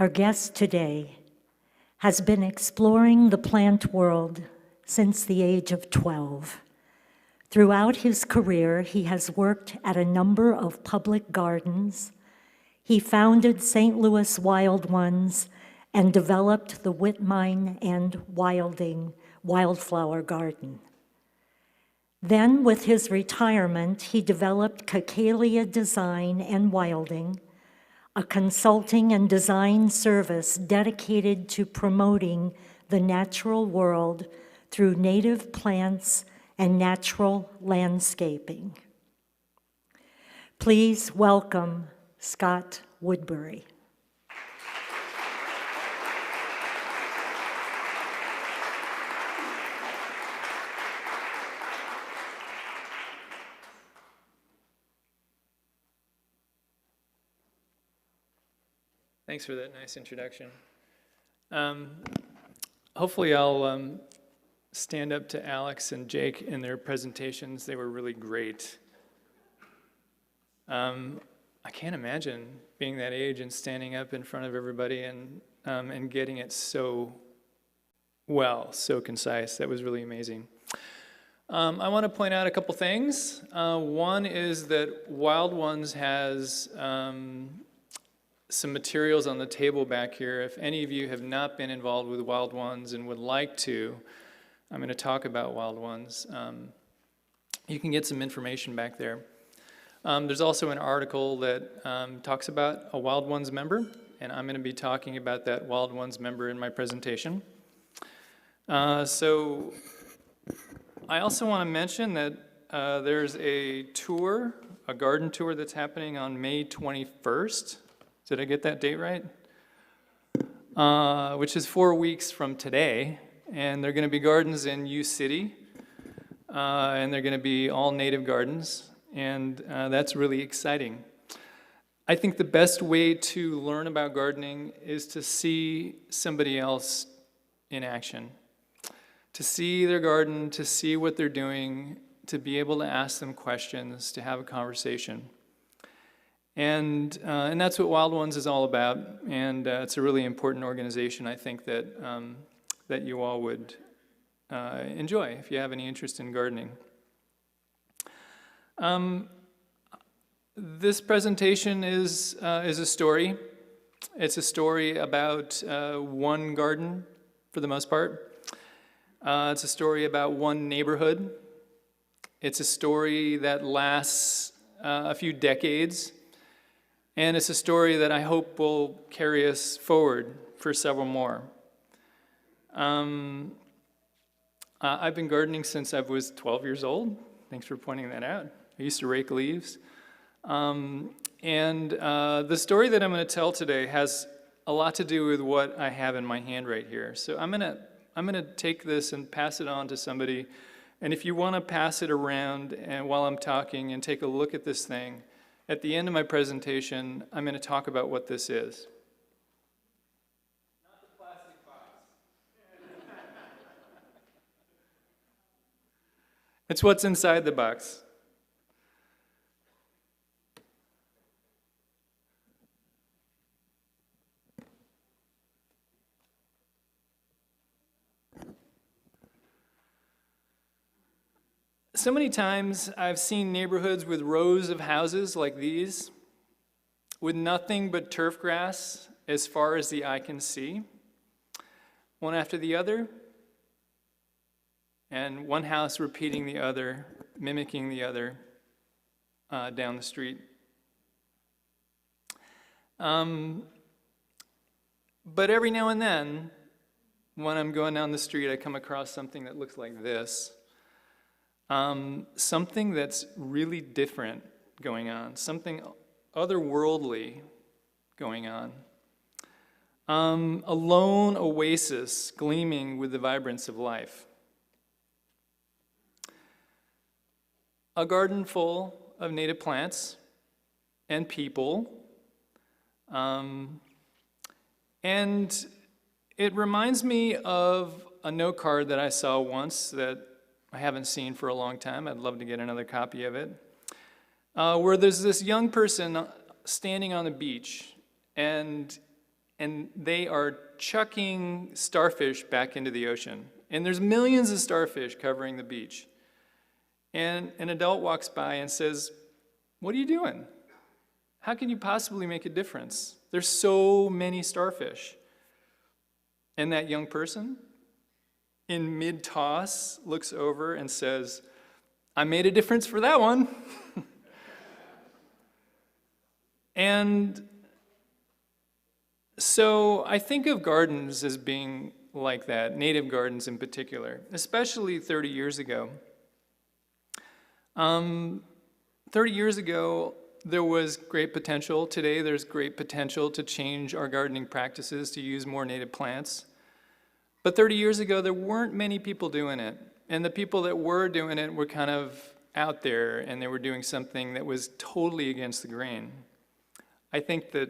Our guest today has been exploring the plant world since the age of 12. Throughout his career, he has worked at a number of public gardens. He founded St. Louis Wild Ones and developed the Whitmire and Wildflower Garden. Then, with his retirement, he developed Cacalia Design and Wilding, a consulting and design service dedicated to promoting the natural world through native plants and natural landscaping. Please welcome Scott Woodbury. Thanks for that nice introduction. Hopefully I'll stand up to Alex and Jake in their presentations. They were really great. I can't imagine being that age and standing up in front of everybody and getting it so well, so concise. That was really amazing. I want to point out a couple things. One is that Wild Ones has some materials on the table back here. If any of you have not been involved with Wild Ones and would like to, I'm going to talk about Wild Ones. You can get some information back there. There's also an article that talks about a Wild Ones member, and I'm going to be talking about that Wild Ones member in my presentation. So I also want to mention that there's a tour, a garden tour that's happening on May 21st. Did I get that date right? Which is 4 weeks from today, and they're going to be gardens in U City, and they're going to be all native gardens, and that's really exciting. I think the best way to learn about gardening is to see somebody else in action, to see their garden, to see what they're doing, to be able to ask them questions, to have a conversation. And that's what Wild Ones is all about, and it's a really important organization, I think, that that you all would enjoy if you have any interest in gardening. This presentation is a story. It's a story about one garden, for the most part. It's a story about one neighborhood. It's a story that lasts a few decades. And it's a story that I hope will carry us forward for several more. I've been gardening since I was 12 years old. Thanks for pointing that out. I used to rake leaves. The story that I'm going to tell today has a lot to do with what I have in my hand right here. So I'm going to take this and pass it on to somebody. And if you want to pass it around and while I'm talking and take a look at this thing, at the end of my presentation, I'm going to talk about what this is. Not the plastic box. It's what's inside the box. So many times I've seen neighborhoods with rows of houses like these, with nothing but turf grass as far as the eye can see, one after the other, and one house repeating the other, mimicking the other down the street. But every now and then, when I'm going down the street, I come across something that looks like this. Something that's really different going on, something otherworldly going on. A lone oasis gleaming with the vibrance of life. A garden full of native plants and people. And it reminds me of a note card that I saw once that I haven't seen for a long time. I'd love to get another copy of it. Where there's this young person standing on the beach, and and they are chucking starfish back into the ocean. And there's millions of starfish covering the beach. And an adult walks by and says, "What are you doing? How can you possibly make a difference? There's so many starfish." And that young person, in mid-toss, looks over and says, "I made a difference for that one." And so I think of gardens as being like that, native gardens in particular, especially 30 years ago. 30 years ago, there was great potential. Today, there's great potential to change our gardening practices, to use more native plants. But 30 years ago, there weren't many people doing it. And the people that were doing it were kind of out there, and they were doing something that was totally against the grain. I think that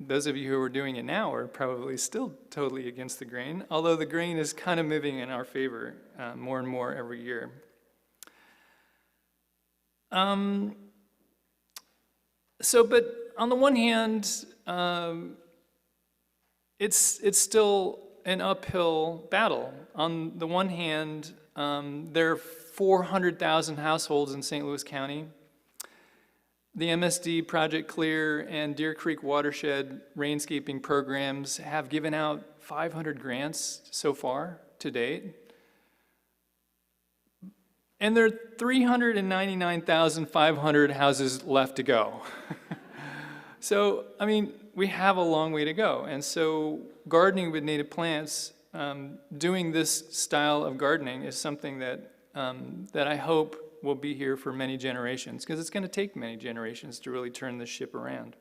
those of you who are doing it now are probably still totally against the grain, although the grain is kind of moving in our favor more and more every year. But on the one hand, it's still an uphill battle. On the one hand, there are 400,000 households in St. Louis County. The MSD, Project Clear, and Deer Creek Watershed rainscaping programs have given out 500 grants so far to date. And there are 399,500 houses left to go. So, I mean, we have a long way to go. And so gardening with native plants, doing this style of gardening is something that I hope will be here for many generations, because it's going to take many generations to really turn this ship around.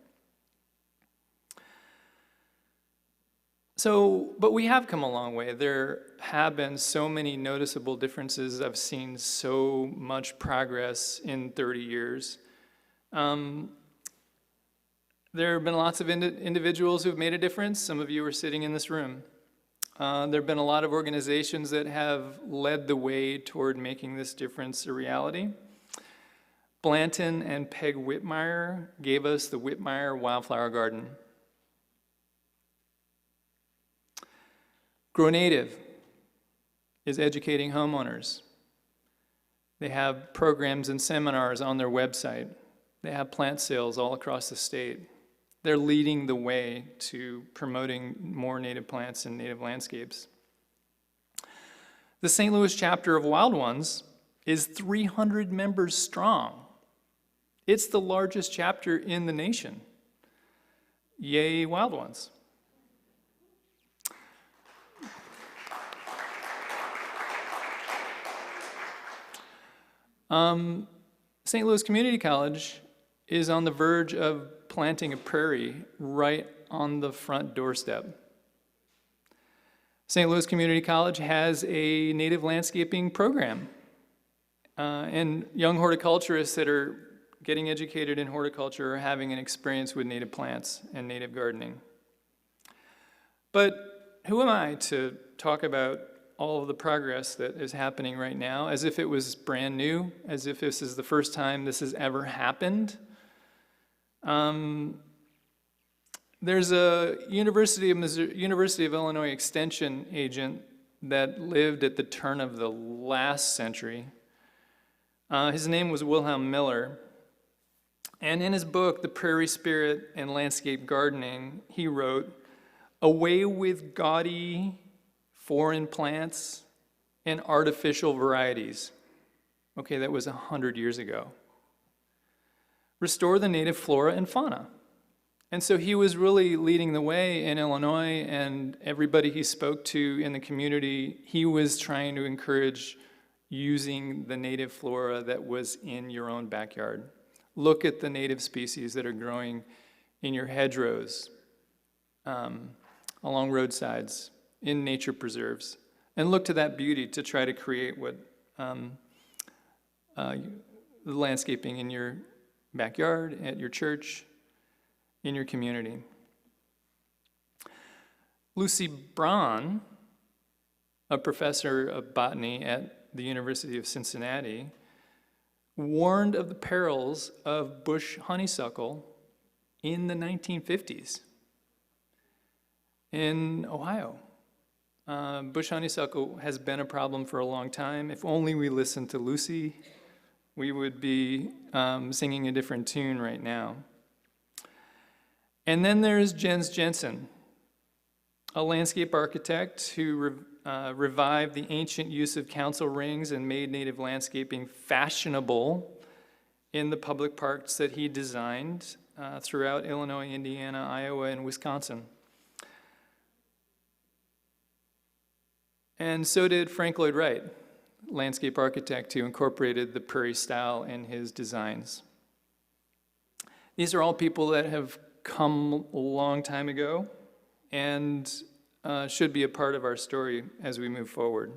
So, but we have come a long way. There have been so many noticeable differences. I've seen so much progress in 30 years. There have been lots of individuals who've made a difference. Some of you are sitting in this room. There have been a lot of organizations that have led the way toward making this difference a reality. Blanton and Peg Whitmire gave us the Whitmire Wildflower Garden. Grow Native is educating homeowners. They have programs and seminars on their website. They have plant sales all across the state. They're leading the way to promoting more native plants and native landscapes. The St. Louis chapter of Wild Ones is 300 members strong. It's the largest chapter in the nation. Yay, Wild Ones. St. Louis Community College is on the verge of planting a prairie right on the front doorstep. St. Louis Community College has a native landscaping program, and young horticulturists that are getting educated in horticulture are having an experience with native plants and native gardening. But who am I to talk about all of the progress that is happening right now as if it was brand new, as if this is the first time this has ever happened? There's a University of Illinois extension agent that lived at the turn of the last century. His name was Wilhelm Miller. And in his book, The Prairie Spirit and Landscape Gardening, he wrote, "Away with gaudy foreign plants and artificial varieties." Okay, that was 100 years ago. Restore the native flora and fauna. And so he was really leading the way in Illinois, and everybody he spoke to in the community, he was trying to encourage using the native flora that was in your own backyard. Look at the native species that are growing in your hedgerows, along roadsides, in nature preserves, and look to that beauty to try to create what the landscaping in your backyard, at your church, in your community. Lucy Braun, a professor of botany at the University of Cincinnati, warned of the perils of bush honeysuckle in the 1950s. in Ohio. Bush honeysuckle has been a problem for a long time. If only we listened to Lucy, we would be singing a different tune right now. And then there's Jens Jensen, a landscape architect who revived the ancient use of council rings and made native landscaping fashionable in the public parks that he designed throughout Illinois, Indiana, Iowa, and Wisconsin. And so did Frank Lloyd Wright, landscape architect who incorporated the prairie style in his designs. These are all people that have come a long time ago and should be a part of our story as we move forward.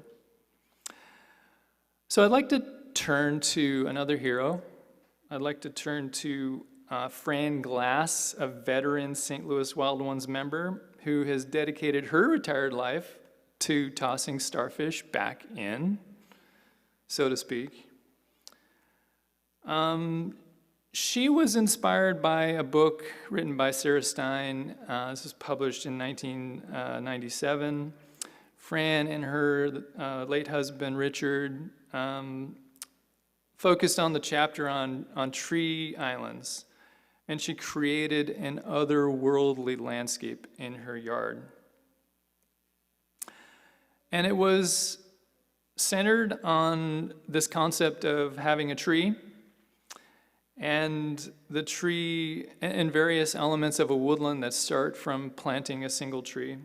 So I'd like to turn to another hero. I'd like to turn to Fran Glass, a veteran St. Louis Wild Ones member who has dedicated her retired life to tossing starfish back in, so to speak. She was inspired by a book written by Sarah Stein. This was published in 1997. Fran and her late husband, Richard, focused on the chapter on tree islands, and she created an otherworldly landscape in her yard. And it was centered on this concept of having a tree and the tree and various elements of a woodland that start from planting a single tree.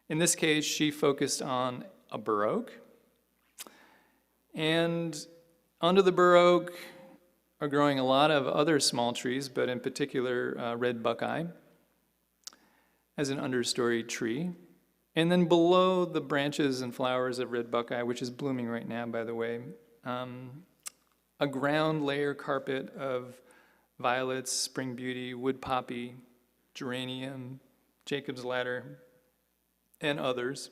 In this case, she focused on a bur oak. And under the bur oak are growing a lot of other small trees, but in particular, red buckeye as an understory tree. And then below the branches and flowers of red buckeye, which is blooming right now, by the way, a ground layer carpet of violets, spring beauty, wood poppy, geranium, Jacob's ladder, and others.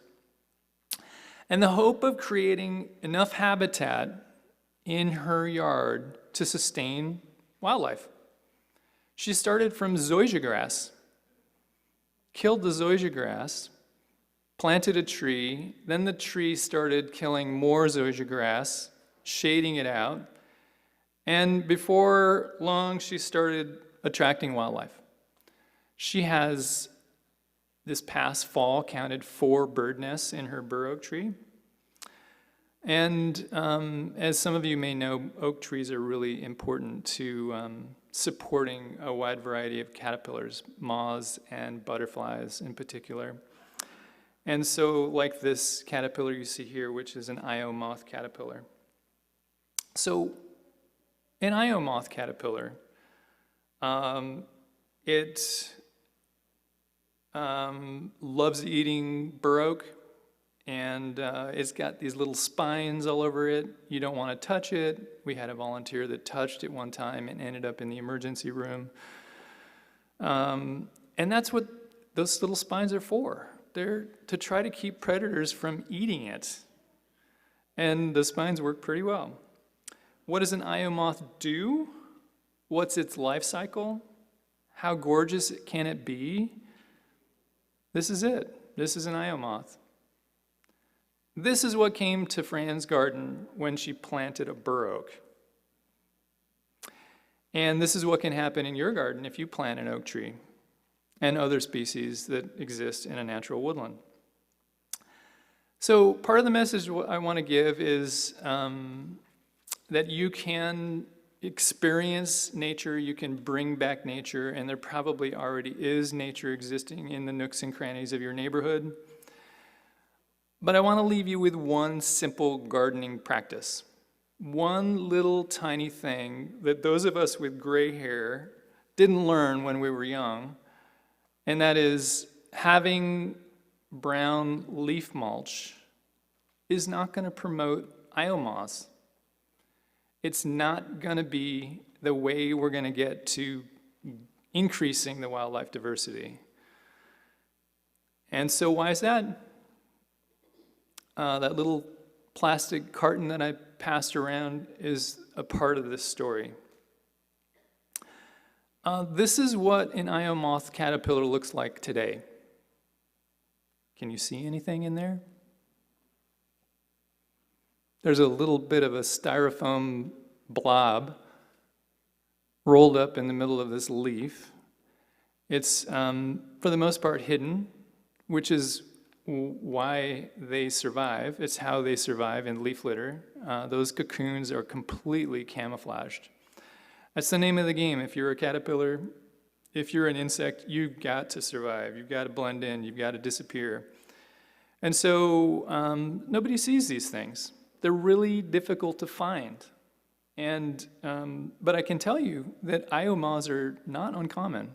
And the hope of creating enough habitat in her yard to sustain wildlife. She started from zoysia grass, killed the zoysia grass, planted a tree, then the tree started killing more zoysia grass, shading it out, and before long she started attracting wildlife. She has, this past fall, counted 4 bird nests in her bur oak tree. And as some of you may know, oak trees are really important to supporting a wide variety of caterpillars, moths and butterflies in particular. And so, like this caterpillar you see here, which is an Io moth caterpillar. So, an Io moth caterpillar, it loves eating bur oak, and it's got these little spines all over it. You don't want to touch it. We had a volunteer that touched it one time and ended up in the emergency room. And that's what those little spines are for. They're to try to keep predators from eating it. And the spines work pretty well. What does an Io moth do? What's its life cycle? How gorgeous can it be? This is it. This is an Io moth. This is what came to Fran's garden when she planted a bur oak. And this is what can happen in your garden if you plant an oak tree and other species that exist in a natural woodland. So part of the message I want to give is that you can experience nature, you can bring back nature, and there probably already is nature existing in the nooks and crannies of your neighborhood. But I want to leave you with one simple gardening practice. One little tiny thing that those of us with gray hair didn't learn when we were young, and that is having brown leaf mulch is not going to promote Io moths. It's not going to be the way we're going to get to increasing the wildlife diversity. And so why is that? That little plastic carton that I passed around is a part of this story. This is what an Io moth caterpillar looks like today. Can you see anything in there? There's a little bit of a styrofoam blob rolled up in the middle of this leaf. It's, for the most part, hidden, which is why they survive. It's how they survive in leaf litter. Those cocoons are completely camouflaged. That's the name of the game. If you're a caterpillar, if you're an insect, you've got to survive. You've got to blend in. You've got to disappear. And so nobody sees these things. They're really difficult to find. And, but I can tell you that Io moths are not uncommon.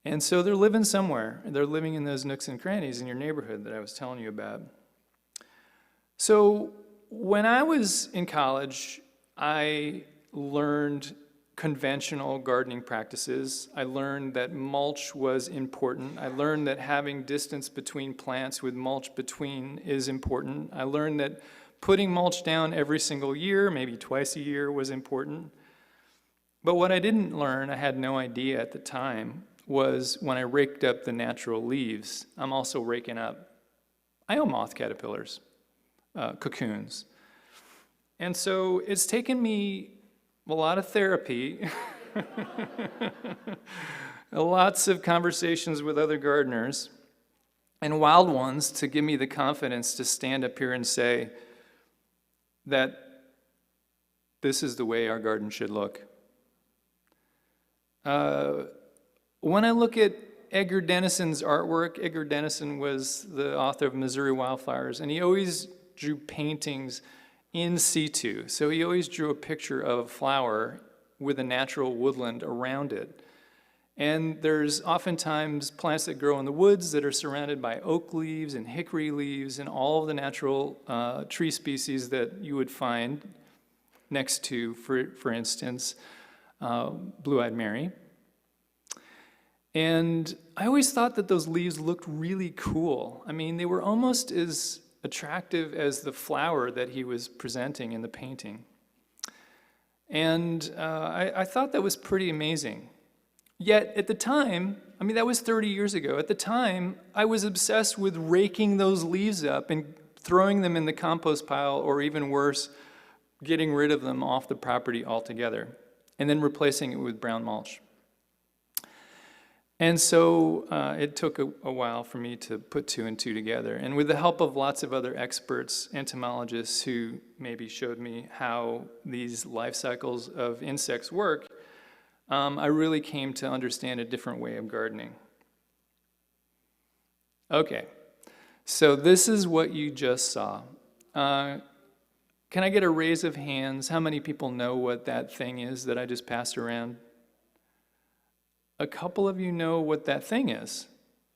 And so they're living somewhere. They're living in those nooks and crannies in your neighborhood that I was telling you about. So when I was in college, I learned conventional gardening practices. I learned that mulch was important. I learned that having distance between plants with mulch between is important. I learned that putting mulch down every single year, maybe twice a year, was important. But what I didn't learn, I had no idea at the time, was when I raked up the natural leaves, I'm also raking up Io moth caterpillars, cocoons. And so it's taken me a lot of therapy, lots of conversations with other gardeners, and wild ones to give me the confidence to stand up here and say that this is the way our garden should look. When I look at Edgar Dennison's artwork, Edgar Dennison was the author of Missouri Wildflowers, and he always drew paintings in situ. So he always drew a picture of a flower with a natural woodland around it. And there's oftentimes plants that grow in the woods that are surrounded by oak leaves and hickory leaves and all of the natural tree species that you would find next to, for instance, blue-eyed Mary. And I always thought that those leaves looked really cool. I mean, they were almost as attractive as the flower that he was presenting in the painting. And I thought that was pretty amazing. Yet at the time, I mean, that was 30 years ago. At the time, I was obsessed with raking those leaves up and throwing them in the compost pile, or even worse, getting rid of them off the property altogether, and then replacing it with brown mulch. And so it took a while for me to put two and two together. And with the help of lots of other experts, entomologists, who maybe showed me how these life cycles of insects work, I really came to understand a different way of gardening. Okay, so this is what you just saw. Can I get a raise of hands? How many people know what that thing is that I just passed around? A couple of you know what that thing is.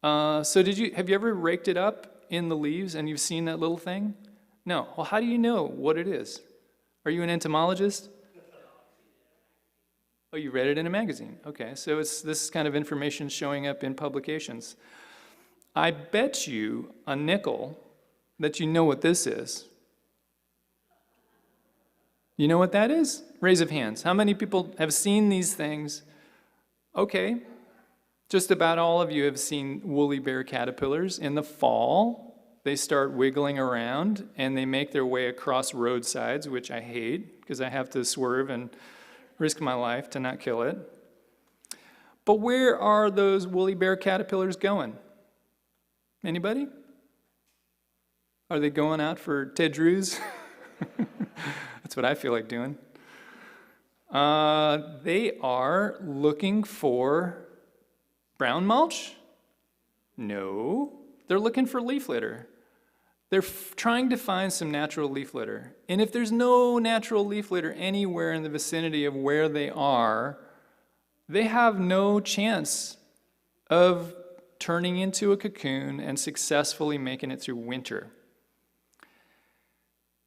So have you ever raked it up in the leaves and you've seen that little thing? No. Well, how do you know what it is? Are you an entomologist? Oh, you read it in a magazine. Okay, so this kind of information showing up in publications. I bet you a nickel that you know what this is. You know what that is? Raise of hands. How many people have seen these things? Okay, just about all of you have seen woolly bear caterpillars. In the fall, they start wiggling around and they make their way across roadsides, which I hate because I have to swerve and risk my life to not kill it. But where are those woolly bear caterpillars going? Anybody? Are they going out for Ted Drews? That's what I feel like doing. They are looking for brown mulch? No, they're looking for leaf litter. They're trying to find some natural leaf litter. And if there's no natural leaf litter anywhere in the vicinity of where they are, they have no chance of turning into a cocoon and successfully making it through winter.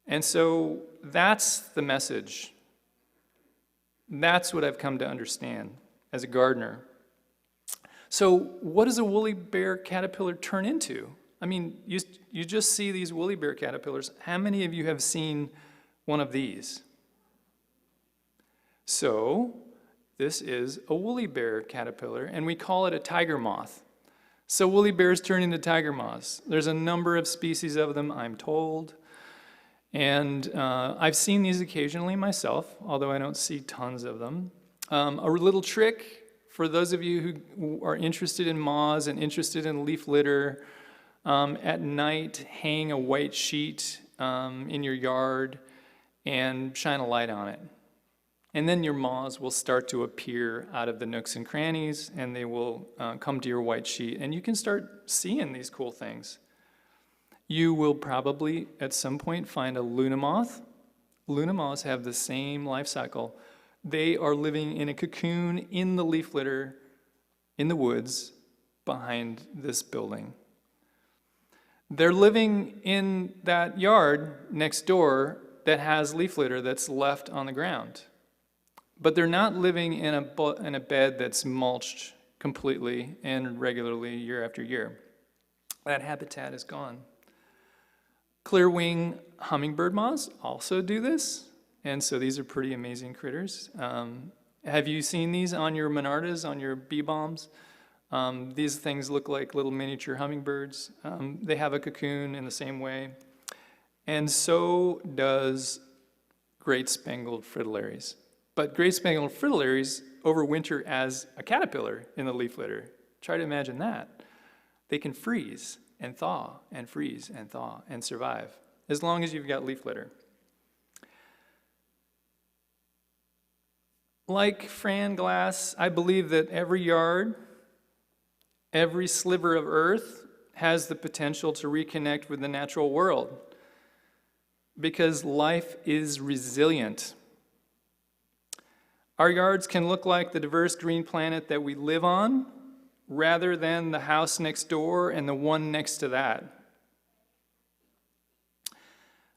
And so that's the message. That's what I've come to understand as a gardener. So what does a woolly bear caterpillar turn into? I mean, you just see these woolly bear caterpillars. How many of you have seen one of these? So this is a woolly bear caterpillar, and we call it a tiger moth. So woolly bears turn into tiger moths. There's a number of species of them, I'm told. And I've seen these occasionally myself, although I don't see tons of them. A little trick for those of you who are interested in moths and interested in leaf litter, at night, hang a white sheet in your yard and shine a light on it. And then your moths will start to appear out of the nooks and crannies, and they will come to your white sheet, and you can start seeing these cool things. You will probably, at some point, find a Luna moth. Luna moths have the same life cycle. They are living in a cocoon in the leaf litter in the woods behind this building. They're living in that yard next door that has leaf litter that's left on the ground. But they're not living in a bed that's mulched completely and regularly year after year. That habitat is gone. Clear-wing hummingbird moths also do this, and so these are pretty amazing critters. Have you seen these on your monardas, on your bee balms? These things look like little miniature hummingbirds. They have a cocoon in the same way, and so does great spangled fritillaries. But great spangled fritillaries overwinter as a caterpillar in the leaf litter. Try to imagine that. They can freeze and thaw and freeze and thaw and survive as long as you've got leaf litter. Like Fran Glass, I believe that every yard, every sliver of earth has the potential to reconnect with the natural world because life is resilient. Our yards can look like the diverse green planet that we live on rather than the house next door and the one next to that.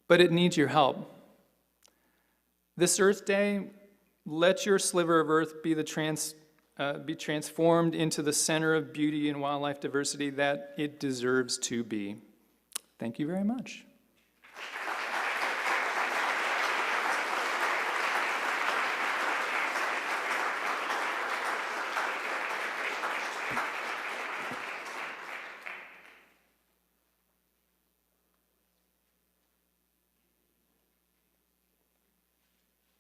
But it needs your help. This Earth Day, let your sliver of earth be transformed into the center of beauty and wildlife diversity that it deserves to be. Thank you very much.